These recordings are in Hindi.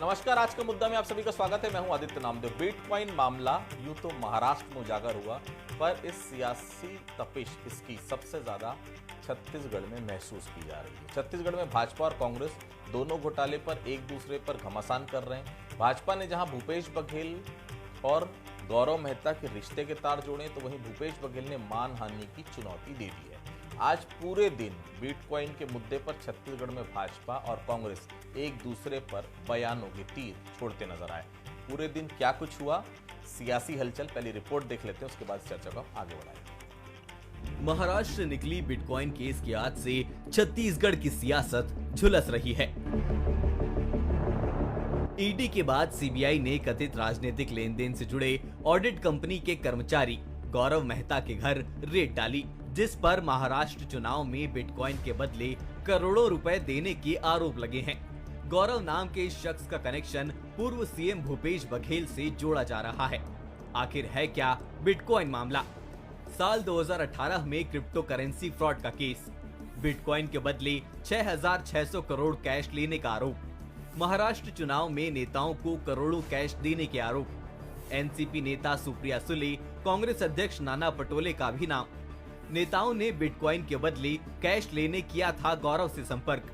नमस्कार। आज का मुद्दा में आप सभी का स्वागत है। मैं हूं आदित्य नामदेव। बिटकॉइन मामला यूं तो महाराष्ट्र में उजागर हुआ, पर इस सियासी तपिश इसकी सबसे ज्यादा छत्तीसगढ़ में महसूस की जा रही है। छत्तीसगढ़ में भाजपा और कांग्रेस दोनों घोटाले पर एक दूसरे पर घमासान कर रहे हैं। भाजपा ने जहां भूपेश बघेल और गौरव मेहता के रिश्ते के तार जोड़े, तो वहीं भूपेश बघेल ने मानहानि की चुनौती दे दी है। आज पूरे दिन बिटकॉइन के मुद्दे पर छत्तीसगढ़ में भाजपा और कांग्रेस एक दूसरे पर बयानों के तीर छोड़ते नजर आए। पूरे दिन क्या कुछ हुआ, सियासी हलचल, पहली रिपोर्ट देख लेते हैं, उसके बाद चर्चा को आगे बढ़ाएंगे। महाराष्ट्र से निकली बिटकॉइन केस की आज से छत्तीसगढ़ की सियासत झुलस रही है। ईडी के बाद सीबीआई ने कथित राजनीतिक लेन देन से जुड़े ऑडिट कंपनी के कर्मचारी गौरव मेहता के घर रेड डाली, जिस पर महाराष्ट्र चुनाव में बिटकॉइन के बदले करोड़ों रुपए देने के आरोप लगे हैं। गौरव नाम के इस शख्स का कनेक्शन पूर्व सीएम भूपेश बघेल से जोड़ा जा रहा है। आखिर है क्या बिटकॉइन मामला? साल 2018 में क्रिप्टो करेंसी फ्रॉड का केस, बिटकॉइन के बदले 6,600 करोड़ कैश लेने का आरोप, महाराष्ट्र चुनाव में नेताओं को करोड़ों कैश देने के आरोप, एनसीपी नेता सुप्रिया सुले, कांग्रेस अध्यक्ष नाना पटोले का भी नाम। नेताओं ने बिटकॉइन के बदले कैश लेने किया था गौरव से संपर्क।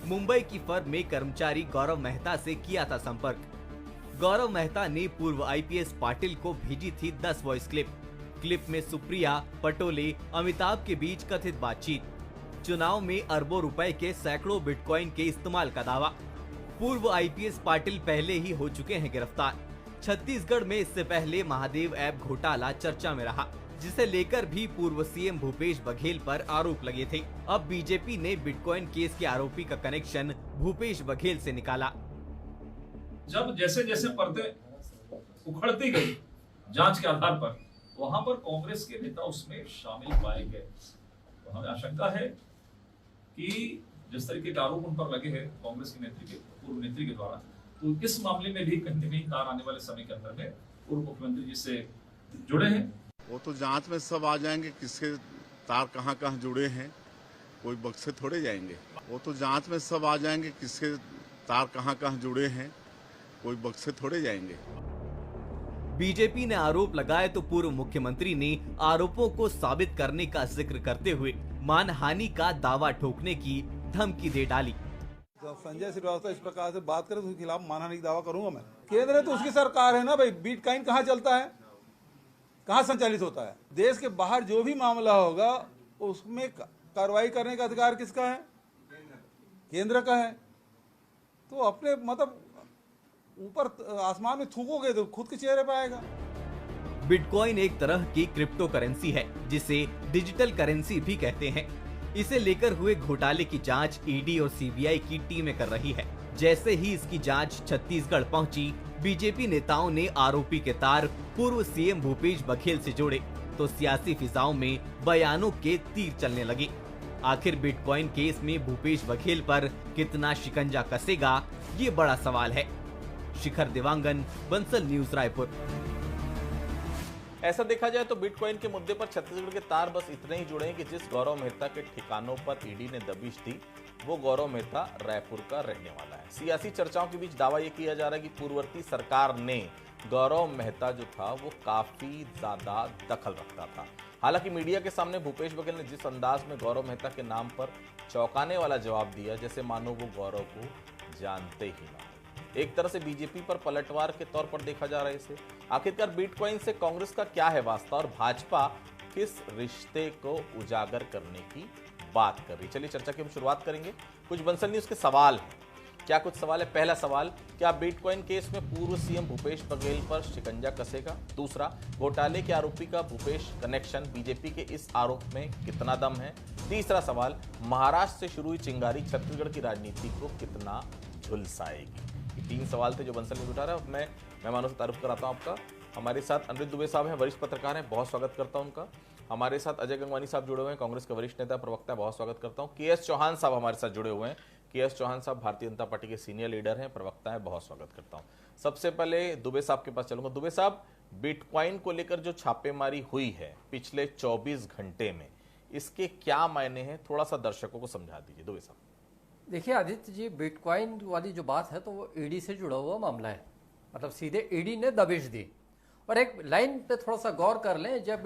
मुंबई की फर्म में कर्मचारी गौरव मेहता से किया था संपर्क। गौरव मेहता ने पूर्व आईपीएस पाटिल को भेजी थी 10 वॉइस क्लिप में सुप्रिया, पटोले, अमिताभ के बीच कथित बातचीत। चुनाव में अरबों रुपए के सैकड़ों बिटकॉइन के इस्तेमाल का दावा। पूर्व आईपीएस पाटिल पहले ही हो चुके हैं गिरफ्तार। छत्तीसगढ़ में इससे पहले महादेव ऐप घोटाला चर्चा में रहा, जिसे लेकर भी पूर्व सीएम भूपेश बघेल पर आरोप लगे थे। अब बीजेपी ने बिटकॉइन केस के आरोपी का कनेक्शन भूपेश बघेल से निकाला। जब जैसे जैसे परतें उखड़ती गई जांच के आधार पर, वहां पर कांग्रेस के नेता उसमें शामिल पाए गए। तो हमें आशंका है कि जिस तरीके के आरोप उन पर लगे हैं कांग्रेस के पूर्व नेत्री के द्वारा, तो इस मामले में भी कहीं न कहीं तार आने वाले समय के अंदर में पूर्व मुख्यमंत्री जी से जुड़े हैं। वो तो जांच में सब आ जाएंगे, किसके तार कहाँ कहाँ जुड़े हैं, कोई बक्से थोड़े जाएंगे। वो तो जांच में सब आ जाएंगे, किसके तार कहाँ कहाँ जुड़े हैं, कोई बक्से थोड़े जाएंगे। बीजेपी ने आरोप लगाए तो पूर्व मुख्यमंत्री ने आरोपों को साबित करने का जिक्र करते हुए मानहानि का दावा ठोकने की धमकी दे डाली। जब संजय श्रीवास्तव इस प्रकार से बात करे तो उसके खिलाफ मानहानि का दावा करूंगा मैं। केंद्र है तो उसकी सरकार है ना भाई। बिटकॉइन कहाँ चलता है, कहाँ संचालित होता है? देश के बाहर जो भी मामला होगा उसमें कार्रवाई करने का अधिकार किसका है? केंद्र का है। तो अपने मतलब ऊपर आसमान में थूकोगे तो खुद के चेहरे पे आएगा। बिटकॉइन एक तरह की क्रिप्टो करेंसी है, जिसे डिजिटल करेंसी भी कहते हैं। इसे लेकर हुए घोटाले की जांच ईडी और सीबीआई की टीमें कर रही है। जैसे ही इसकी जांच छत्तीसगढ़ पहुंची, बीजेपी नेताओं ने आरोपी के तार पूर्व सीएम भूपेश बघेल से जोड़े, तो सियासी फिजाओं में बयानों के तीर चलने लगे। आखिर बिटकॉइन केस में भूपेश बघेल पर कितना शिकंजा कसेगा, ये बड़ा सवाल है। शिखर देवांगन, बंसल न्यूज, रायपुर। ऐसा देखा जाए तो बिटकॉइन के मुद्दे पर छत्तीसगढ़ के तार बस इतने ही जुड़े हैं कि जिस गौरव मेहता के ठिकानों पर ईडी ने दबिश दी, वो गौरव मेहता रायपुर का रहने वाला है। सियासी चर्चाओं के बीच दावा यह किया जा रहा है कि पूर्ववर्ती सरकार ने गौरव मेहता जो था वो काफी ज्यादा दखल रखता था। हालांकि मीडिया के सामने भूपेश बघेल ने जिस अंदाज में गौरव मेहता के नाम पर चौंकाने वाला जवाब दिया, जैसे मानो वो गौरव को जानते ही ना। एक तरह से बीजेपी पर पलटवार के तौर पर देखा जा रहा है इसे। आखिरकार बिटकॉइन से कांग्रेस का क्या है वास्ता और भाजपा किस रिश्ते को उजागर करने की बात कर रही? चलिए चर्चा की हम शुरुआत करेंगे। कुछ बंसल न्यूज के सवाल हैं। क्या कुछ सवाल है? पहला सवाल, क्या बिटकॉइन केस में पूर्व सीएम भूपेश बघेल पर शिकंजा कसेगा? दूसरा, घोटाले के आरोपी का भूपेश कनेक्शन बीजेपी के इस आरोप में कितना दम है? तीसरा सवाल, महाराष्ट्र से शुरू हुई चिंगारी छत्तीसगढ़ की राजनीति को कितना झुलसाएगी? ये 3 सवाल थे जो बंसल न्यूज उठा रहा है। मैं मेहमानों से तारुफ कराता हूं आपका। हमारे साथ अनिरुद्ध दुबे साहब हैं, वरिष्ठ पत्रकार हैं, बहुत स्वागत करता हूं उनका। हमारे साथ अजय गंगवानी साहब जुड़े हुए हैं, कांग्रेस के वरिष्ठ नेता प्रवक्ता, बहुत स्वागत करता हूं। के एस चौहान साहब हमारे साथ जुड़े हुए हैं। के एस चौहान साहब भारतीय जनता पार्टी के सीनियर लीडर हैं, प्रवक्ता हैं, बहुत स्वागत करता हूं। सबसे पहले दुबे साहब के पास चलूंगा। दुबे साहब, बिटकॉइन को लेकर जो छापेमारी हुई है पिछले 24 घंटे में, इसके क्या मायने हैं? थोड़ा सा दर्शकों को समझा दीजिए दुबे साहब। देखिए आदित्य जी, बिटकॉइन वाली जो बात है तो वो ईडी से जुड़ा हुआ मामला है। मतलब सीधे ईडी ने दबिश दी। और एक लाइन पे थोड़ा सा गौर कर लें, जब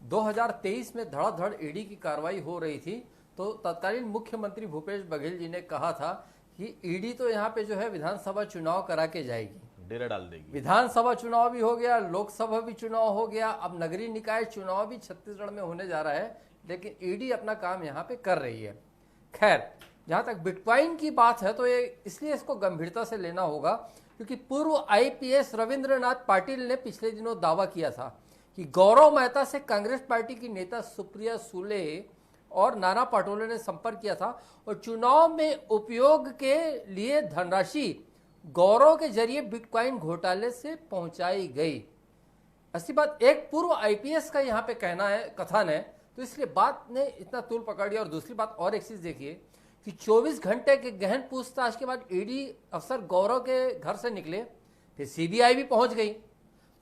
2023 में धड़ाधड़ ईडी की कार्रवाई हो रही थी तो तत्कालीन मुख्यमंत्री भूपेश बघेल जी ने कहा था कि ईडी तो यहाँ पे जो है विधानसभा चुनाव करा के जाएगी, डेरा डाल देगी। विधानसभा चुनाव भी हो गया, लोकसभा भी चुनाव हो गया, अब नगरीय निकाय चुनाव भी छत्तीसगढ़ में होने जा रहा है, लेकिन ईडी अपना काम यहाँ पे कर रही है। खैर, जहां तक बिटकॉइन की बात है तो ये इसलिए इसको गंभीरता से लेना होगा क्योंकि पूर्व आईपीएस रविंद्रनाथ पाटिल ने पिछले दिनों दावा किया था कि गौरव मेहता से कांग्रेस पार्टी की नेता सुप्रिया सुले और नाना पटोले ने संपर्क किया था और चुनाव में उपयोग के लिए धनराशि गौरव के जरिए बिटकॉइन घोटाले से पहुंचाई गई। ऐसी बात एक पूर्व आईपीएस का यहाँ पे कहना है, कथन है, तो इसलिए बात ने इतना तूल पकड़ लिया। और दूसरी बात और एक चीज देखिए कि 24 घंटे के गहन पूछताछ के बाद ईडी अफसर गौरव के घर से निकले, फिर सीबीआई भी पहुंच गई।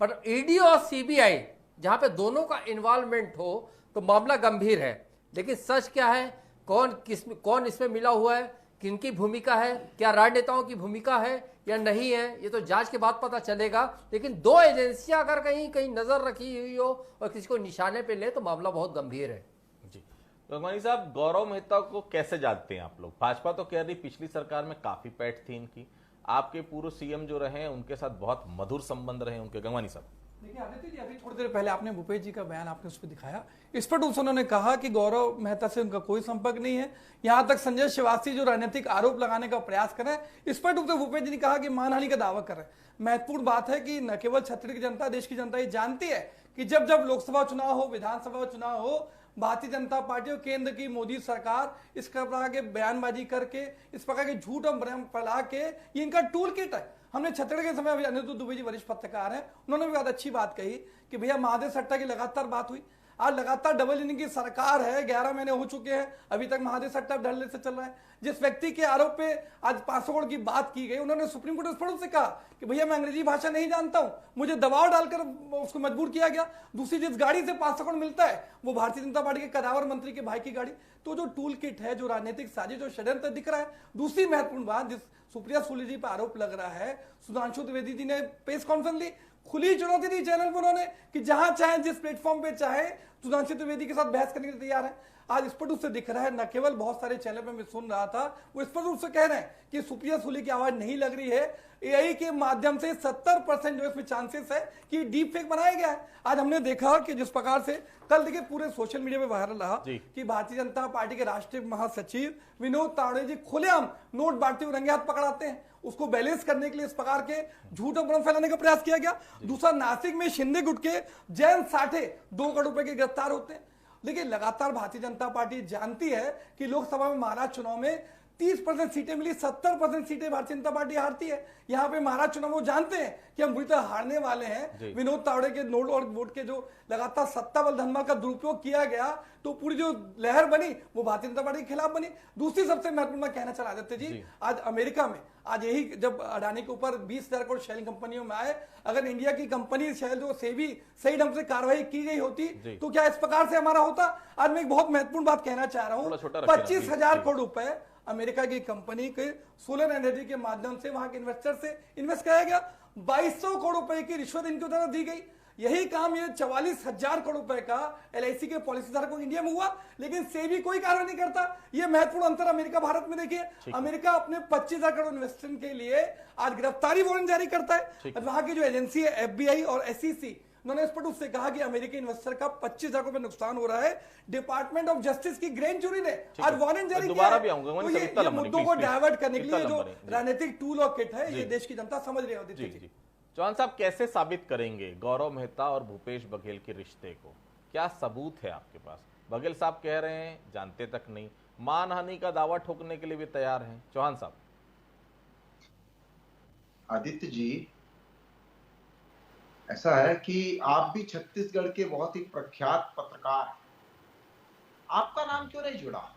पर ईडी और सीबीआई जहां पे दोनों का इन्वॉल्वमेंट हो तो मामला गंभीर है, लेकिन सच क्या है, कौन इसमें मिला हुआ है, किनकी भूमिका है, क्या राजनेताओं की भूमिका है या नहीं है, ये तो जांच के बाद पता चलेगा। लेकिन दो एजेंसियां अगर कहीं नजर रखी हुई हो और किसी को निशाने पे ले तो मामला बहुत गंभीर है। जी, गंगवानी साहब, गौरव मेहता को कैसे जानते हैं आप लोग? भाजपा तो कह रही पिछली सरकार में काफी पैठ थी इनकी, आपके पूर्व सीएम जो रहे उनके साथ बहुत मधुर संबंध रहे उनके। गंगवानी साहब देखिए आदित्य जी, अभी थोड़ी देर पहले आपने भूपेश जी का बयान आपने उस पर दिखाया, इस पर उन्होंने कहा कि गौरव मेहता से उनका कोई संपर्क नहीं है। यहां तक संजय श्रीवास्तव जो राजनीतिक आरोप लगाने का प्रयास कर रहे हैं, इस पर भूपेश जी ने कहा कि मानहानि का दावा कर रहे हैं। महत्वपूर्ण बात है कि न केवल छत्तीसगढ़ की जनता, देश की जनता ये जानती है कि जब जब लोकसभा चुनाव हो, विधानसभा चुनाव हो, भारतीय जनता पार्टी और केंद्र की मोदी सरकार इस प्रकार के बयानबाजी करके, इस प्रकार के झूठ और भ्रम फैला के, ये इनका टूल किट है। हमने छत्तीसगढ़ के समय अनिरुद्ध दुबे जी वरिष्ठ पत्रकार हैं, उन्होंने भी बहुत अच्छी बात कही कि भैया महादेव सट्टा की लगातार बात हुई, आज लगातार डबल इंजन की सरकार है, 11 महीने हो चुके हैं, अभी तक महादेव सट्टा ढलने से चल रहा है। जिस व्यक्ति के आरोप पे आज 500 करोड़ की बात की गई, उन्होंने सुप्रीम कोर्ट से कहा कि भैया मैं अंग्रेजी भाषा नहीं जानता हूं, मुझे दबाव डालकर उसको मजबूर किया गया। दूसरी जिस गाड़ी से 500 करोड़ मिलता है वो भारतीय जनता पार्टी के कदावर मंत्री के भाई की गाड़ी। तो जो टूल किट है, जो राजनीतिक साजिश, जो षड्यंत्र दिख रहा है। दूसरी महत्वपूर्ण बात, जिस सुप्रिया सुले जी पर आरोप लग रहा है, सुधांशु त्रिवेदी जी ने प्रेस कॉन्फ्रेंस ली, खुली चुनौती दी चैनल पर उन्होंने कि जहां चाहे, जिस प्लेटफॉर्म पे चाहे, सुधांशु त्रिवेदी के साथ बहस करने के लिए तैयार है। आज स्पष्ट रूप से दिख रहा है, न केवल बहुत सारे चैनल पे मैं सुन रहा था, वो स्पष्ट रूप से कह रहे हैं कि सुप्रिया सुले की आवाज नहीं लग रही है। एआई के माध्यम से 70% जो इसमें चांसेस है कि डीप फेक बनाया गया है। आज हमने देखा कि जिस प्रकार से कल देखिए पूरे सोशल मीडिया में वायरल रहा कि भारतीय जनता पार्टी के राष्ट्रीय महासचिव विनोद तावड़े जी खुलेआम नोट बांटते हुए रंगे हाथ पकड़ाते हैं। उसको बैलेंस करने के लिए इस प्रकार के झूठ और भ्रम फैलाने का प्रयास किया गया। दूसरा, नासिक में शिंदे गुट के जयंत साठे 2 करोड़ रुपए के गिरफ्तार होते हैं। लेकिन लगातार भारतीय जनता पार्टी जानती है कि लोकसभा में महाराष्ट्र चुनाव में 30% सीटें मिली, 70% सीटें भारतीय जनता पार्टी हारती है। यहाँ पे महाराष्ट्र चुनाव वो जानते हैं कि हम बुरी तरह हारने वाले हैं। विनोद तावड़े के नोट और वोट के जो लगातार सत्ता बल धनबल का दुरुपयोग किया गया, तो पूरी जो लहर बनी वो भारतीय जनता पार्टी के खिलाफ बनी। दूसरी सबसे महत्वपूर्ण मैं कहना चला आदित्य जी, आज अमेरिका में आज यही जब अडानी के ऊपर 20,000 करोड़ शेल कंपनियों में आए, अगर इंडिया की कंपनी शेल जो सेबी सही ढंग से कार्रवाई की गई होती तो क्या इस प्रकार से हमारा होता? आज मैं एक बहुत महत्वपूर्ण बात कहना चाह रहा हूँ, 25,000 करोड़ रुपए अमेरिका की कंपनी के सोलर एनर्जी के माध्यम से वहां के इन्वेस्टर से इन्वेस्ट कराया गया। 2200 करोड़ रुपए की रिश्वत इनकी तरफ दी गई। यही काम ये 44,000 करोड़ रुपए का एलआईसी के पॉलिसी धारकों इंडिया में हुआ, लेकिन सेबी कोई कार्रवाई नहीं करता। ये महत्वपूर्ण अंतर अमेरिका भारत में देखिए, अमेरिका अपने 25,000 करोड़ इन्वेस्टमेंट के लिए आज गिरफ्तारी वारंट जारी करता है। वहां की जो एजेंसी है एफबीआई और एसईसी, उन्होंने स्पष्ट रूप से कहा कि अमेरिकी इन्वेस्टर का 25,000 रुपए नुकसान हो रहा है। डिपार्टमेंट ऑफ जस्टिस की ग्रैंड जूरी ने आज वारंट जारी किया है। तो ये मुद्दों को डाइवर्ट करने के लिए जो राजनीतिक टूल और किट है, ये देश की जनता समझ रही है। चौहान साहब, कैसे साबित करेंगे गौरव मेहता और भूपेश बघेल के रिश्ते को? क्या सबूत है आपके पास? बघेल साहब कह रहे हैं जानते तक नहीं, मानहानि का दावा ठोकने के लिए भी तैयार हैं। चौहान साहब। आदित्य जी, ऐसा है कि आप भी छत्तीसगढ़ के बहुत ही प्रख्यात पत्रकार हैं, आपका नाम क्यों नहीं जुड़ा?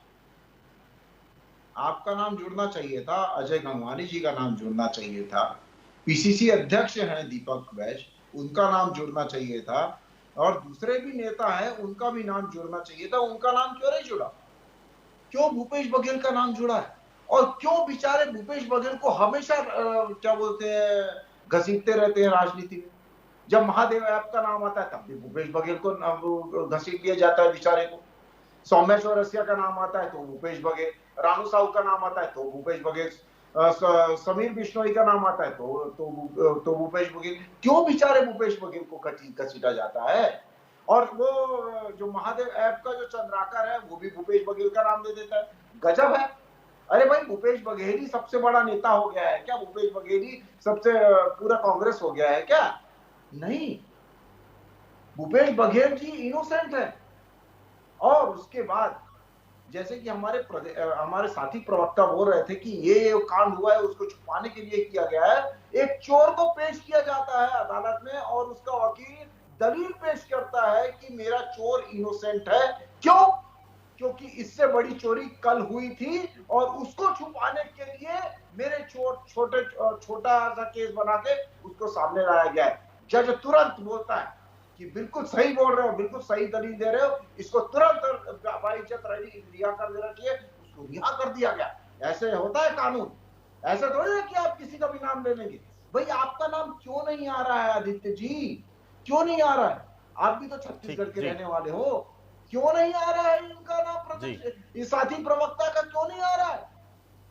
आपका नाम जुड़ना चाहिए था, अजय गंगवानी जी का नाम जुड़ना चाहिए था, पीसीसी अध्यक्ष हैं दीपक वैश, उनका नाम जुड़ना चाहिए था, और दूसरे भी नेता हैं उनका भी नाम जुड़ना चाहिए था। उनका नाम क्यों नहीं जुड़ा? क्यों भूपेश बघेल का नाम जुड़ा है? और क्यों बेचारे भूपेश बघेल को हमेशा क्या बोलते हैं घसीटते रहते हैं राजनीति में। जब महादेव ऐप का नाम आता है तब भी भूपेश बघेल को घसीट दिया जाता है बेचारे को। सौम्या चौरसिया का नाम आता है तो भूपेश बघेल, रानू साहू का नाम आता है तो भूपेश बघेल, समीर बिश्नोई का नाम आता है तो भूपेश बघेल। क्यों बेचारे भूपेश बघेल को घसीटा जाता है? और वो जो महादेव ऐप का जो चंद्राकर है वो भी भूपेश बघेल का नाम दे देता है। गजब है। अरे भाई भूपेश बघेल ही सबसे बड़ा नेता हो गया है क्या? भूपेश बघेल ही सबसे पूरा कांग्रेस हो गया है क्या? नहीं, भूपेश बघेल जी इनोसेंट है। और उसके बाद जैसे कि हमारे साथी प्रवक्ता बोल रहे थे कि ये कांड हुआ है उसको छुपाने के लिए किया गया है। एक चोर को पेश किया जाता है अदालत में और उसका वकील दलील पेश करता है कि मेरा चोर इनोसेंट है। क्यों? क्योंकि इससे बड़ी चोरी कल हुई थी और उसको छुपाने के लिए मेरे छोटा सा केस बना के उसको सामने लाया गया है। जज तुरंत बोलता है कि बिल्कुल सही बोल रहे हो, बिल्कुल सही दलील दे रहे हो, इसको तुरंत बाइज्जत रिहा कर देना चाहिए। उसको रिहा कर दिया गया। ऐसे होता है कानून? ऐसा थोड़ी है कि आप किसी का भी नाम ले लेंगे। भाई आपका नाम क्यों नहीं आ रहा है आदित्य जी? क्यों नहीं आ रहा है? आप भी तो छत्तीसगढ़ के रहने वाले हो। क्यों नहीं आ रहा है इनका नाम? इस साथी प्रवक्ता का क्यों नहीं आ रहा है?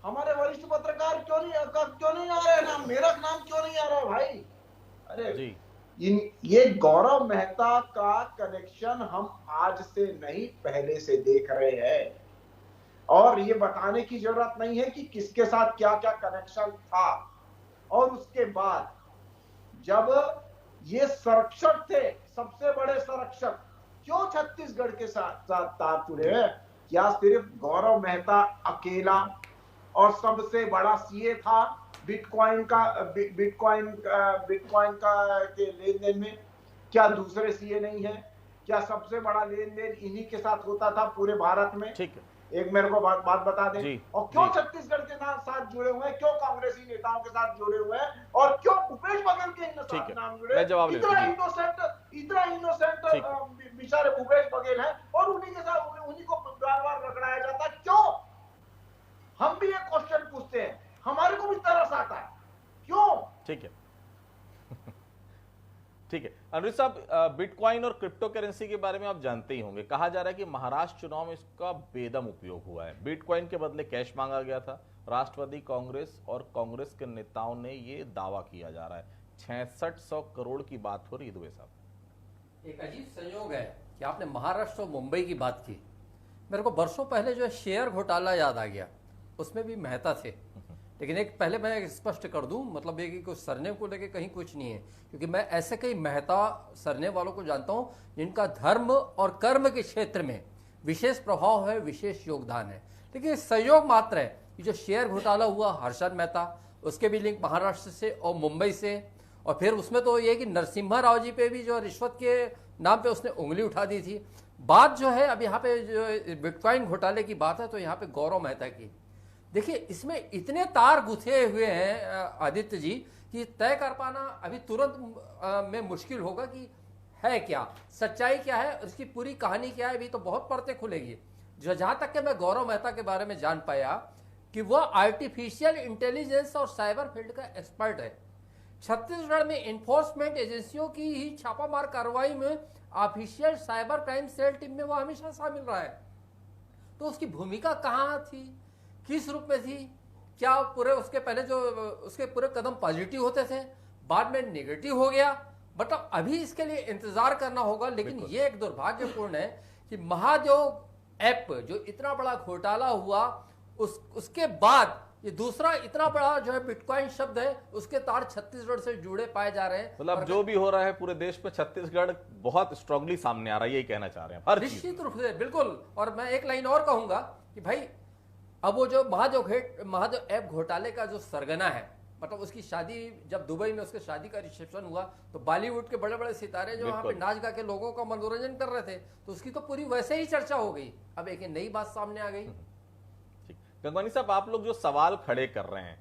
हमारे वरिष्ठ पत्रकार क्यों नहीं आ रहा है नाम? मेरा नाम क्यों नहीं आ रहा है भाई? अरे ये गौरव मेहता का कनेक्शन हम आज से नहीं पहले से देख रहे हैं और ये बताने की जरूरत नहीं है कि किसके साथ क्या क्या कनेक्शन था। और उसके बाद जब ये संरक्षक थे, सबसे बड़े संरक्षक, क्यों छत्तीसगढ़ के साथ तार जुड़े हैं? क्या सिर्फ गौरव मेहता अकेला और सबसे बड़ा सीए था बिटकॉइन का के लेन देन में? क्या दूसरे सीए नहीं है? क्या सबसे बड़ा लेन देन इन्हीं के साथ होता था पूरे भारत में? ठीक है, एक मेरे को बात बता दें। और क्यों छत्तीसगढ़ के साथ जुड़े हुए हैं? क्यों कांग्रेसी नेताओं के साथ जुड़े हुए हैं? और क्यों भूपेश बघेल के नाम जुड़े? इतना इनोसेंट बेचारे भूपेश बघेल हैं और उन्हीं को बार-बार रगड़ाया जाता है। क्यों? हम भी ये क्वेश्चन पूछते हैं, हमारे को भी तरस आता है। क्यों? ठीक है ठीक है। अनुज साहब, बिटकॉइन और क्रिप्टो करेंसी के बारे में आप जानते ही होंगे। कहा जा रहा है कि महाराष्ट्र चुनाव में इसका बेदम उपयोग हुआ है। बिटकॉइन के बदले कैश मांगा गया था। राष्ट्रवादी कांग्रेस और कांग्रेस के नेताओं ने ये दावा किया जा रहा है। 6600 करोड़ की बात हो रही है दुबे साहब। एक अजीब संयोग है कि आपने महाराष्ट्र और मुंबई की बात की। मेरे को बरसों पहले जो शेयर घोटाला याद आ गया, उसमें भी मेहता थे। लेकिन एक पहले मैं स्पष्ट कर दूं, मतलब ये कि कुछ सरनेम को लेके कहीं कुछ नहीं है, क्योंकि मैं ऐसे कई मेहता सरनेम वालों को जानता हूं जिनका धर्म और कर्म के क्षेत्र में विशेष प्रभाव है, विशेष योगदान है। लेकिन संयोग मात्र है कि जो शेयर घोटाला हुआ हर्षद मेहता, उसके भी लिंक महाराष्ट्र से और मुंबई से, और फिर उसमें तो ये कि नरसिम्हा राव जी पे भी जो रिश्वत के नाम पे उसने उंगली उठा दी थी। बात जो है अब यहाँ पे जो बिटकॉइन घोटाले की बात है तो यहाँ पे गौरव मेहता की, देखिए इसमें इतने तार गुथे हुए हैं आदित्य जी कि तय कर पाना अभी तुरंत में मुश्किल होगा कि है क्या, सच्चाई क्या है, उसकी पूरी कहानी क्या है। अभी तो बहुत परतें खुलेगी। जहां तक कि मैं गौरव मेहता के बारे में जान पाया कि वह आर्टिफिशियल इंटेलिजेंस और साइबर फील्ड का एक्सपर्ट है। छत्तीसगढ़ में इन्फोर्समेंट एजेंसियों की ही छापामार कार्रवाई में official cyber crime cell team में वह हमेशा शामिल रहा है। तो उसकी भूमिका कहाँ थी, किस रूप में थी? क्या पूरे उसके पहले जो उसके पूरे कदम पॉजिटिव होते थे, बाद में नेगेटिव हो गया? मतलब अभी इसके लिए इंतजार करना होगा। लेकिन ये एक दुर्भाग्यपूर्ण है कि महादेव ऐप जो इतना बड़ा घोटाला हुआ उसके बाद ये दूसरा इतना बड़ा जो है बिटकॉइन शब्द है, उसके तार छत्तीसगढ़ से जुड़े पाए जा रहे हैं। मतलब जो भी हो रहा है पूरे देश में छत्तीसगढ़ बहुत स्ट्रांगली सामने आ रहा है, यही कहना चाह रहे हैं हर निश्चित रूप से, बिल्कुल। और मैं एक लाइन और कहूंगा कि भाई अब वो जो महादेव ऐप घोटाले का जो सरगना है, मतलब उसकी शादी जब दुबई में उसके शादी का रिसेप्शन हुआ तो बॉलीवुड के बड़े बड़े सितारे जो वहां पे नाच गा के लोगों का मनोरंजन कर रहे थे, तो उसकी तो पूरी वैसे ही चर्चा हो गई। अब एक नई बात सामने आ गई। गंगवानी साहब, आप लोग जो सवाल खड़े कर रहे हैं,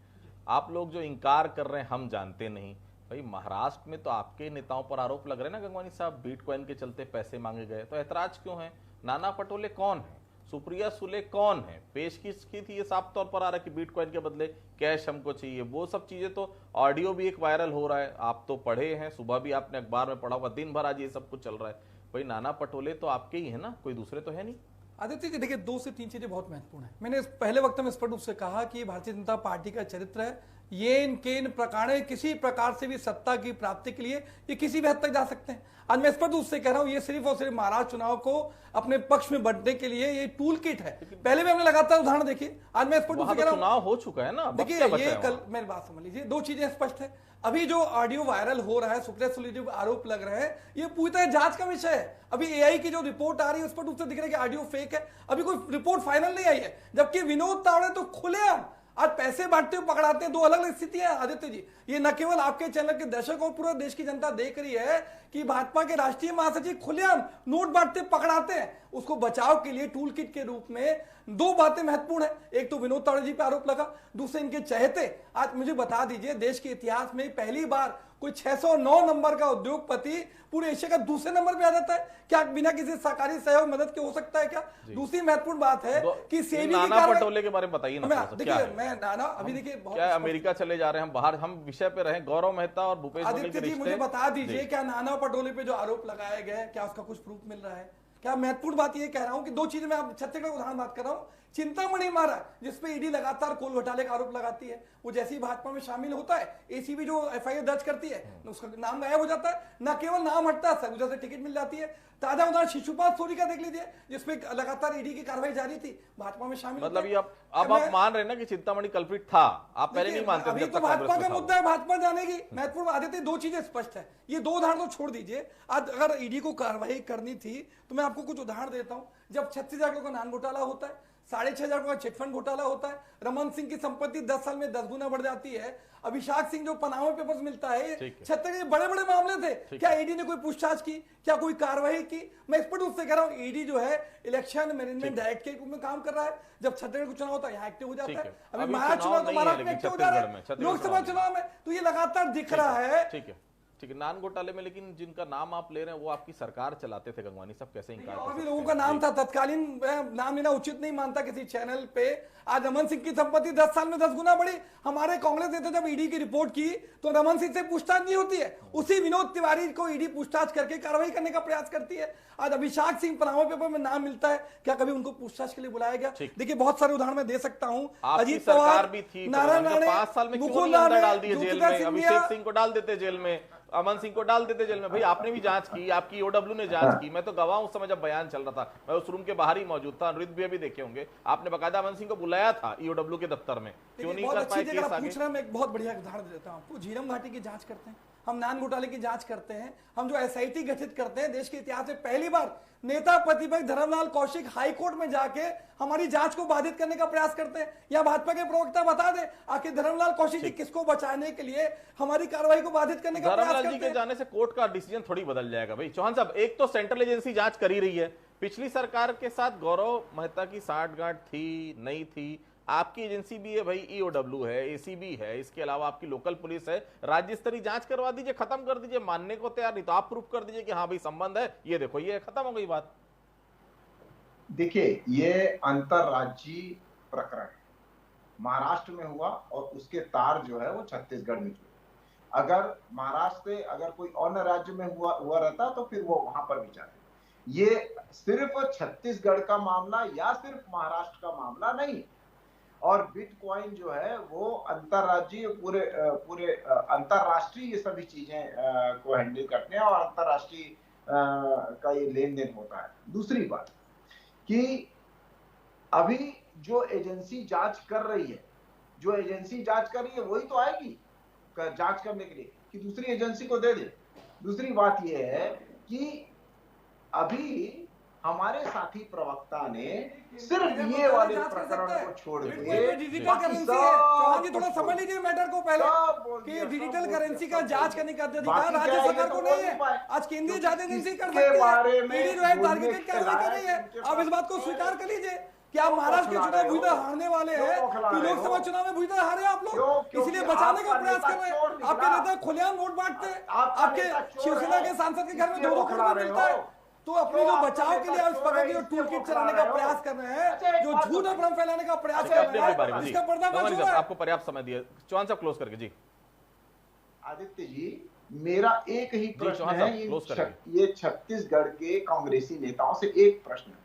आप लोग जो इंकार कर रहे हैं हम जानते नहीं, भाई महाराष्ट्र में तो आपके नेताओं पर आरोप लग रहे हैं ना गंगवानी साहब, बिटकॉइन के चलते पैसे मांगे गए, तो ऐतराज क्यों है? नाना पटोले कौन है? सुप्रिया सुले कौन है, पेश किसकी थी, ये साफ तौर पर आ रहा है कि बिटकॉइन के बदले कैश हमको चाहिए। वो सब चीजें तो, ऑडियो भी एक वायरल हो रहा है, आप तो पढ़े हैं, सुबह भी आपने अखबार में पढ़ा होगा, दिन भर आज ये सब कुछ चल रहा है। भाई नाना पटोले तो आपके ही है ना, कोई दूसरे तो है नहीं। आदित्य जी देखिए, 2 से 3 चीजें बहुत महत्वपूर्ण है। मैंने पहले वक्त में स्पष्ट रूप से कहा कि भारतीय जनता पार्टी का चरित्र है, ये इनके इन प्रकार किसी प्रकार से भी सत्ता की प्राप्ति के लिए ये किसी भी हद तक जा सकते हैं। आज मैं स्पष्ट रूप से कह रहा हूं, ये सिर्फ और सिर्फ महाराष्ट्र चुनाव को अपने पक्ष में बढ़ने के लिए ये टूल किट है। पहले भी हमने लगातार उदाहरण देखिए, आज मैं स्पष्ट रूप से कह रहा हूं, चुनाव हो चुका है ना, देखिए ये कल मेरी बात समझ लीजिए, 2 चीजें स्पष्ट है। अभी जो ऑडियो वायरल हो रहा है, सुप्रिया सुले जो आरोप लग रहे हैं, ये पूरी तरह जांच का विषय है। अभी एआई की जो रिपोर्ट आ रही है उस पर रूप से दिख रहा है कि ऑडियो फेक है, अभी कोई रिपोर्ट फाइनल नहीं आई है। जबकि विनोद तावड़े तो खुलेआम आज पैसे बांटते हुए पकड़ाते हैं। 2 अलग अलग स्थितियां आदित्य जी, ये न केवल आपके चैनल के दर्शक और पूरे देश की जनता देख रही है कि भाजपा के राष्ट्रीय महासचिव खुलेआम नोट बांटते पकड़ाते हैं। उसको बचाव के लिए टूल किट के रूप में 2 बातें महत्वपूर्ण है। एक तो विनोद तावड़े जी पे आरोप लगा, दूसरे इनके चहेते। आज मुझे बता दीजिए, देश के इतिहास में पहली बार कोई 609 नंबर का उद्योगपति पूरे एशिया का दूसरे नंबर पे आ जाता है। क्या बिना किसी सरकारी सहयोग मदद के हो सकता है क्या? दूसरी महत्वपूर्ण बात है कि सेबी नाना पटोले के बारे में बताइए ना। देखिए मैं नाना अभी देखिए क्या अमेरिका चले जा रहे हैं, हम बाहर, हम विषय पे रहे, गौरव मेहता और भूपेश बघेल के आदित्य जी मुझे बता दीजिए, क्या नाना पटोले पे जो आरोप लगाए गए, क्या उसका कुछ प्रूफ मिल रहा है? क्या महत्वपूर्ण बात ये कह रहा हूं कि 2 चीजें मैं आप छत्तीसगढ़ का उदाहरण बात कर रहा हूं, चिंतामणि महाराज जिसपे ईडी लगातार कोल घोटाले का आरोप लगाती है, वो जैसे ही भाजपा में शामिल होता है, एसीबी जो एफआईआर दर्ज करती है, उसका नाम गायब हो जाता है। न केवल नाम हटता है, सरगुजा से टिकट मिल जाती है। ताजा उदाहरण शिशुपाल सोरी का देख लीजिए, जिसपे लगातार ईडी की कार्रवाई जारी थी, भाजपा में शामिल। मतलब ये अब आप मान रहे हैं ना कि चिंतामणि कल्प्रिट था, आप पहले नहीं मानते थे? अभी तो भाजपा का मुद्दा है, भाजपा जानेगी। महत्वपूर्ण आदित्य 2 चीजें स्पष्ट है, ये 2 उदाहरण तो छोड़ दीजिए। आज अगर ईडी को कार्रवाई करनी थी तो मैं आपको कुछ उदाहरण देता हूं। जब 36,000 करोड़ का नान घोटाला होता है, 6,500 करोड़ का चिटफंड घोटाला होता है, रमन सिंह की संपत्ति 10 साल में 10 गुना बढ़ जाती है, अभिषेक सिंह जो पनामा पेपर्स मिलता है, छत्तीसगढ़ बड़े बड़े मामले थे। क्या ईडी ने कोई पूछताछ की? क्या कोई कार्रवाई की? मैं स्पष्ट रूप से कह रहा हूं, ईडी जो है इलेक्शन मैनेजमेंट डायरेक्ट के रूप में काम कर रहा है। जब छत्तीसगढ़ को चुनाव होता है यहाँ एक्टिव हो जाता है। अभी महाराष्ट्र चुनाव तो महाराष्ट्र में एक्टिव हो जा रहा है, लोकसभा चुनाव में तो ये लगातार दिख रहा है। ठीक है, ठीक है। नान घोटाले में लेकिन जिनका नाम आप ले रहे हैं वो आपकी सरकार चलाते थे, गंगवानी साहब, कैसे इनकार? और भी लोगों का नाम था, तत्कालीन नाम लेना उचित नहीं मानता किसी चैनल पे। आज रमन सिंह की संपत्ति 10 साल में 10 गुना बढ़ी। हमारे कांग्रेस नेता जब ईडी की रिपोर्ट की तो रमन सिंह से पूछताछ नहीं होती है, उसी विनोद तिवारी को ईडी पूछताछ करके कार्रवाई करने का प्रयास करती है। आज अभिषेक सिंह पनामा पेपर में नाम मिलता है, क्या कभी उनको पूछताछ के लिए बुलाया गया? देखिए बहुत सारे उदाहरण मैं दे सकता हूं। अजीत पवार भी थी, नारायण राणे 5 साल में क्यों नहीं अंदर डाल दिए जेल में? अभिषेक सिंह को डाल देते जेल में, अमन सिंह को डाल देते जेल में। भाई आपने भी जांच की, आपकी ईओडब्ल्यू ने जांच की, मैं तो गवाह उस समय जब बयान चल रहा था, मैं उस रूम के बाहर ही मौजूद था, नृत्य भी अभी देखे होंगे, आपने बकायदा अमन सिंह को बुलाया था ईओडब्ल्यू के दफ्तर में, क्यों नहीं कर पाए केस आगे? पूछ रहा, मैं एक बहुत बढ़िया उदाहरण देता हूं आपको। झीरम घाटी की जांच करते हैं हम, नान घोटाले की जांच करते हैं हम, जो एसआईटी गठित करते हैं, देश के इतिहास में पहली बार नेता प्रतिपक्ष धर्मलाल कौशिक हाई कोर्ट में जाके हमारी जांच को बाधित करने का प्रयास करते हैं। या भाजपा के प्रवक्ता बता दे आखिर धर्मलाल कौशिक जी किसको बचाने के लिए हमारी कार्रवाई को बाधित करने का प्रयास करते हैं? धर्मलाल जी के जाने से कोर्ट का डिसीजन थोड़ी बदल जाएगा। भाई चौहान साहब, एक तो सेंट्रल एजेंसी जांच कर ही रही है, पिछली सरकार के साथ गौरव मेहता की साठगांठ थी नहीं थी, आपकी एजेंसी भी है भाई, ईओडब्ल्यू है, एसीबी है, इसके अलावा आपकी लोकल पुलिस है, राज्य स्तरीय जांच करवा दीजिए, खत्म कर दीजिए। मानने को तैयार नहीं तो आप प्रूफ कर दीजिए कि हाँ भाई संबंध है, ये देखो ये खत्म हो गई बात। देखिए ये अंतरराज्यीय प्रकरण है, महाराष्ट्र में हुआ और उसके तार जो है वो छत्तीसगढ़ में जुड़े। अगर महाराष्ट्र से अगर कोई अन्य राज्य में हुआ रहता तो फिर वो वहां पर विचार। ये सिर्फ छत्तीसगढ़ का मामला या सिर्फ महाराष्ट्र का मामला नहीं, और बिटकॉइन जो है वो अंतरराज्यीय पूरे अंतरराष्ट्रीय ये सभी चीजें को हैंडल करते हैं और अंतरराष्ट्रीय का ये लेन देन होता है। दूसरी बात कि अभी जो एजेंसी जांच कर रही है, वही तो आएगी जांच करने के लिए कि दूसरी एजेंसी को दे दे। दूसरी बात ये है कि अभी हमारे साथी प्रवक्ता ने सिर्फ ये वाले प्रकरण को छोड़ के डिजिटल करेंसी है, चौहान जी थोड़ा समझ लीजिए मैटर को पहले कि डिजिटल करेंसी का जांच करने का अधिकार राज्य सरकार को नहीं है। आज केंद्रीय जांच एजेंसी कर सकती है, ईडी जो है टारगेटेड कार्रवाई कर रही है। आप इस बात को स्वीकार कर लीजिए कि आप महाराष्ट्र के चुनाव बुरी तरह हारने वाले हैं, कि लोकसभा चुनाव में बुरी तरह हारे आप लोग, इसलिए बचाने का प्रयास कर रहे हैं। आपके नेता खुलेआम वोट बांटते हैं, आपके शिवसेना के सांसद के घर में 2-2 करोड़ मिलता है। तो अपने जो बचाव के लिए इस प्रकार की जो टूल किट चलाने का प्रयास कर रहे हैं, जो झूठ और भ्रम फैलाने का प्रयास कर रहे हैं, इसका पर्दाफाश हो रहा है। आपको पर्याप्त समय दिया, चौहान साहब क्लोज करके। जी आदित्य जी, मेरा एक ही प्रश्न है, ये छत्तीसगढ़ के कांग्रेसी नेताओं से एक प्रश्न है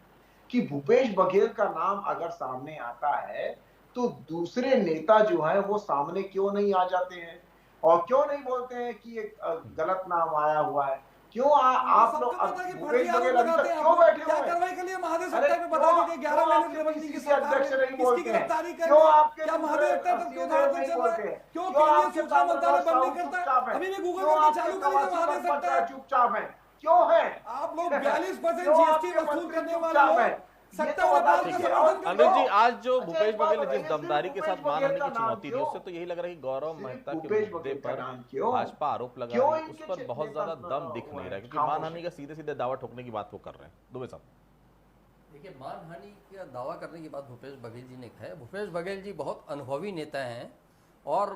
कि भूपेश बघेल का नाम अगर सामने आता है तो दूसरे नेता जो है वो सामने क्यों नहीं आ जाते हैं और क्यों नहीं बोलते हैं कि ये गलत नाम आया हुआ है? क्यों आप लोग भूपेश बघेल अभी तक क्यों बैठे हुए हैं? कार्रवाई के लिए महादेव सत्ता में बता दीजिए, 11 महीने रेवंती की सरकार ने इसकी गिरफ्तारी कर क्यों आपके क्या महादेव सत्ता तक क्यों धार पर चल रहा है? क्यों केंद्रीय सूचना मंत्रालय बंद नहीं करता? अभी भी गूगल करके चालू कर लीजिए, महादेव सत्ता चुपचाप है क्यों है? आप लोग 42% जीएसटी वसूल करने वाले लोग अनिल जी, आज जो भूपेश बघेल ने जिस दमदारी के साथ मानहानि की चुनौती दी, उससे तो यही लग रहा है कि गौरव मेहता के मुद्दे पर भाजपा आरोप लगा रही है, उस पर बहुत ज्यादा दम दिख नहीं रहा, क्योंकि मानहानि का सीधे सीधे दावा ठोकने की बात वो कर रहे हैं। दुबे साहब, देखिए, मानहानि का दावा करने की बात भूपेश बघेल जी ने कहा है। भूपेश बघेल जी बहुत अनुभवी नेता हैं और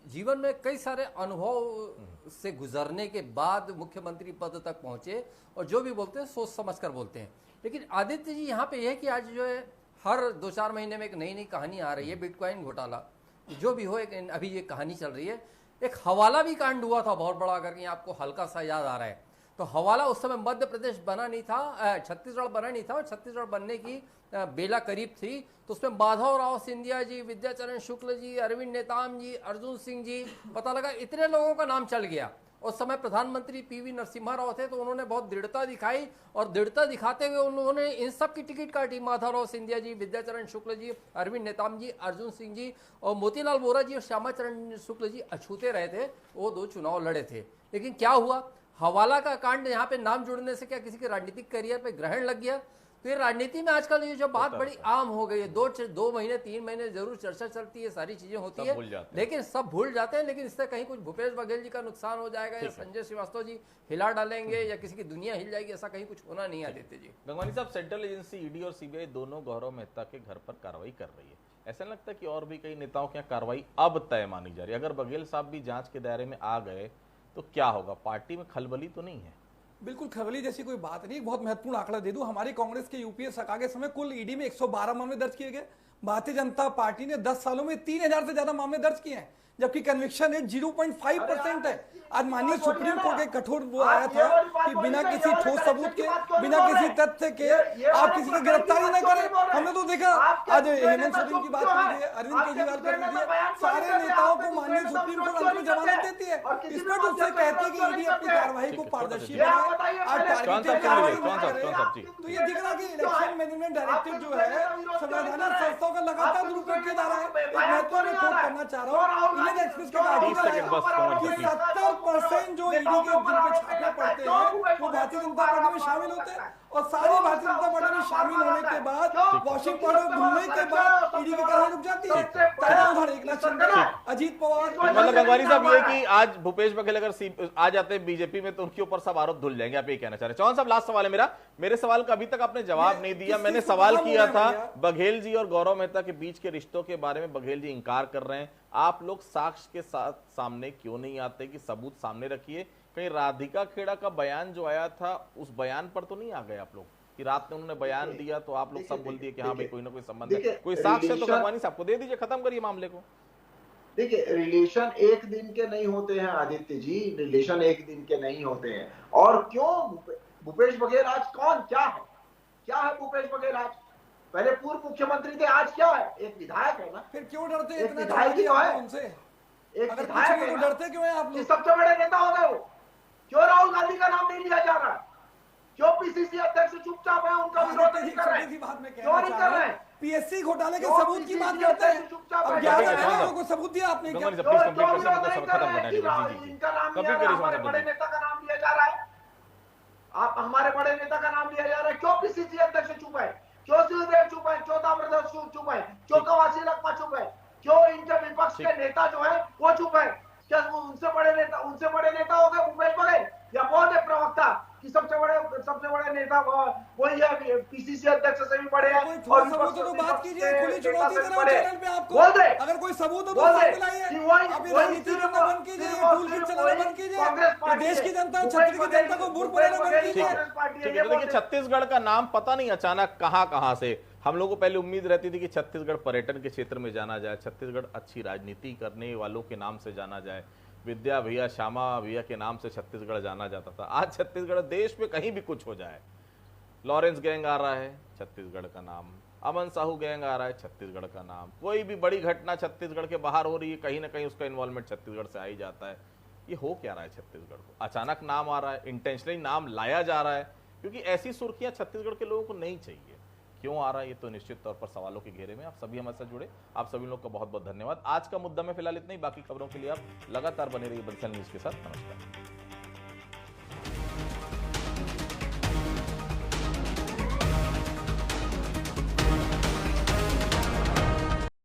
जीवन में कई सारे अनुभव से गुजरने के बाद मुख्यमंत्री पद तक पहुंचे और जो भी बोलते हैं सोच समझ कर बोलते हैं। लेकिन आदित्य जी, यहाँ पे यह है कि आज जो है हर 2-4 महीने में एक नई नई कहानी आ रही है। बिटकॉइन घोटाला जो भी हो, एक अभी ये कहानी चल रही है। एक हवाला भी कांड हुआ था बहुत बड़ा करके, आपको हल्का सा याद आ रहा है। तो हवाला उस समय मध्य प्रदेश बना नहीं था, छत्तीसगढ़ बना नहीं था, और छत्तीसगढ़ बनने की बेला करीब थी। तो उसमें माधवराव सिंधिया जी, विद्याचरण शुक्ल जी, अरविंद नेताम जी, अर्जुन सिंह जी, पता लगा इतने लोगों का नाम चल गया। उस समय प्रधानमंत्री पीवी नरसिम्हा राव थे, तो उन्होंने बहुत दृढ़ता दिखाई और दृढ़ता दिखाते हुए उन्होंने इन सब की टिकट काटी। माधवराव सिंधिया जी, विद्याचरण शुक्ल जी, अरविंद नेताम जी, अर्जुन सिंह जी और मोतीलाल वोरा जी और श्यामाचरण शुक्ल जी अछूते रहे थे, वो 2 चुनाव लड़े थे। लेकिन क्या हुआ, हवाला का कांड यहाँ पे नाम जुड़ने से क्या किसी के राजनीतिक करियर पे ग्रहण लग गया? तो ये राजनीति में आजकल ये जो बात बड़ी आम हो गई है, 2 महीने 3 महीने जरूर चर्चा चलती है, सारी चीजें होती है, लेकिन सब भूल जाते हैं। लेकिन इससे कहीं कुछ भूपेश बघेल जी का नुकसान हो जाएगा या संजय श्रीवास्तव जी हिला डालेंगे या किसी की दुनिया हिल जाएगी, ऐसा कहीं कुछ होना नहीं आदित्य जी। गंगवानी साहब, सेंट्रल एजेंसी ईडी और सीबीआई दोनों गौरव मेहता के घर पर कार्रवाई कर रही है। ऐसा नहीं लगता कि और भी कई नेताओं की कार्रवाई अब तय मानी जा रही है? अगर बघेल साहब भी जांच के दायरे में आ गए तो क्या होगा? पार्टी में खलबली तो नहीं है? बिल्कुल खलबली जैसी कोई बात नहीं। बहुत महत्वपूर्ण आंकड़ा दे दूं, हमारी कांग्रेस के यूपीए सरकार के समय कुल ईडी में 112 मामले दर्ज किए गए। भारतीय जनता पार्टी ने 10 सालों में 3000 से ज्यादा मामले दर्ज किए हैं, जबकि कन्विक्शन रेट 0.5% है। आज माननीय सुप्रीम कोर्ट के कठोर वो आया था कि बिना किसी ठोस सबूत के, बिना किसी तथ्य के आप किसी की गिरफ्तारी न करें। हमने तो देखा, आज हेमंत सोरेन की बात कीजिए, अरविंद केजरीवाल कर लीजिए, सारे नेताओं को माननीय सुप्रीम कोर्ट अंतरिम जमानत देती है। स्पष्ट रूप से कहती है कि ईडी अपनी कार्रवाई को पारदर्शी बनाए। आज टारगेटेड कार्रवाई तो ये दिख रहा है कि इलेक्शन मैनेजमेंट डायरेक्टिव जो है संवैधानिक संस्थाओं का लगातार दुरुपयोग किया जा रहा है। एक महत्वपूर्ण रिपोर्ट करना चाह रहा हूँ, इंडियन एक्सप्रेस के आर्टिकल कि 70% जो ईडी के जिन पे छापे पड़ते हैं वो भारतीय जनता पार्टी में शामिल होते हैं, और सारी भारतीय जनता पार्टी में शामिल होने के बाद वॉशिंग पाउडर धुलने के बाद ईडी की कार्रवाई रुक जाती है। उधर एक लक्षण अजीत पवार, मतलब गंगवानी साहब ये कि आज भूपेश बघेल अगर आ जाते हैं बीजेपी में तो उनके ऊपर सब आरोप धुल जाएंगे, आप ये कहना चाह रहे हैं? चौहान साहब, लास्ट सवाल है मेरा। मेरे सवाल का अभी तक आपने जवाब नहीं दिया। मैंने सवाल किया था बघेल जी और गौरव मेहता के बीच के रिश्तों के बारे में, बघेल जी इंकार कर रहे हैं। आप लोग साक्ष्य के साथ सामने क्यों नहीं आते कि सबूत सामने रखिए? कहीं राधिका खेड़ा का बयान जो आया था उस बयान पर तो नहीं आ गए आप लोग कि रात में उन्होंने बयान दिया तो आप लोग सब बोल दिए कि हाँ भाई कोई ना कोई संबंध है? कोई साक्ष्य तो गंगवानी साहब को दे दीजिए, खत्म करिए मामले को। देखिए, रिलेशन एक दिन के नहीं होते हैं आदित्य जी, रिलेशन एक दिन के नहीं होते हैं। और क्यों भूपेश बघेल आज कौन क्या है भूपेश बघेल आज? पहले पूर्व मुख्यमंत्री थे, आज क्या है? एक विधायक है ना। फिर क्यों डरते हैं? एक विधायक ही तो है उनसे, एक विधायक है। डरते क्यों हैं आप लोग? सबसे बड़े नेता हो गए वो। क्यों राहुल गांधी का नाम नहीं लिया जा रहा? क्यों पीसीसी अध्यक्ष चुपचाप है, उनका विरोध नहीं कर रहे? क्यों नहीं कर रहे? पीएससी घोटाले के सबूत की बात करते हैं। अब 11 लोगों को सबूत दिया आपने क्या? इनका नाम, हमारे बड़े नेता का नाम लिया जा रहा है। आप हमारे बड़े नेता का नाम लिया जा रहा है, क्यों पीसीसी अध्यक्ष चुप है? क्यों सिंहदेव चुप है? क्यों दामोदर चुप है? क्यों कवासी लखमा चुप है? क्यों इनके विपक्ष के नेता जो है वो चुप है? क्या उनसे बड़े नेता हो गए भूपेश बघेल? या बहुत प्रवक्ता कि सबसे बड़े नेता वही है, पीसीसी अध्यक्ष से भी बड़े हैं, कोई और सबूत हो तो बात कीजिए, खुली चुनौती दे रहा हूं पड़े। चैनल पे आपको। बोल दे। अगर कोई सबूत हो तो बोल दे सामने लाइए। कि वही- आप ये वही राजनीति सिर्फ- करना बंद कीजिए, सिर्फ ये और टूल किट सिर्फ चलाना वही बंद कीजिए, कांग्रेस ये पार्टी देश है। की जनता भूपेश छत्तीसगढ़ की बघेल- जनता को मूर्ख भूपेश बनाना बंद बघेल कीजिए। कांग्रेस पार्टी है, ठीक ये है, तो देखिए बोल दे। छत्तीसगढ़ का नाम पता नहीं अचानक कहां कहां से। हम लोगों को पहले उम्मीद रहती थी कि छत्तीसगढ़ पर्यटन के क्षेत्र में जाना जाए, छत्तीसगढ़ अच्छी राजनीति करने वालों के नाम से जाना जाए, विद्या भैया श्यामा भैया के नाम से छत्तीसगढ़ जाना जाता था। आज छत्तीसगढ़ देश में कहीं भी कुछ हो जाए, लॉरेंस गैंग आ रहा है छत्तीसगढ़ का नाम, अमन साहू गैंग आ रहा है छत्तीसगढ़ का नाम, कोई भी बड़ी घटना छत्तीसगढ़ के बाहर हो रही है कहीं ना कहीं उसका इन्वॉल्वमेंट छत्तीसगढ़ से आ ही जाता है। ये हो क्या रहा है छत्तीसगढ़ को? अचानक नाम आ रहा है, इंटेंशनली नाम लाया जा रहा है, क्योंकि ऐसी सुर्खियां छत्तीसगढ़ के लोगों को नहीं चाहिए। क्यों आ रहा है ये तो निश्चित तौर पर सवालों के घेरे में। आप सभी हमारे साथ जुड़े, आप सभी लोग का बहुत बहुत धन्यवाद। आज का मुद्दा में फिलहाल इतना ही, बाकी खबरों के लिए आप लगातार बने रहिए बंसल न्यूज के साथ। नमस्कार।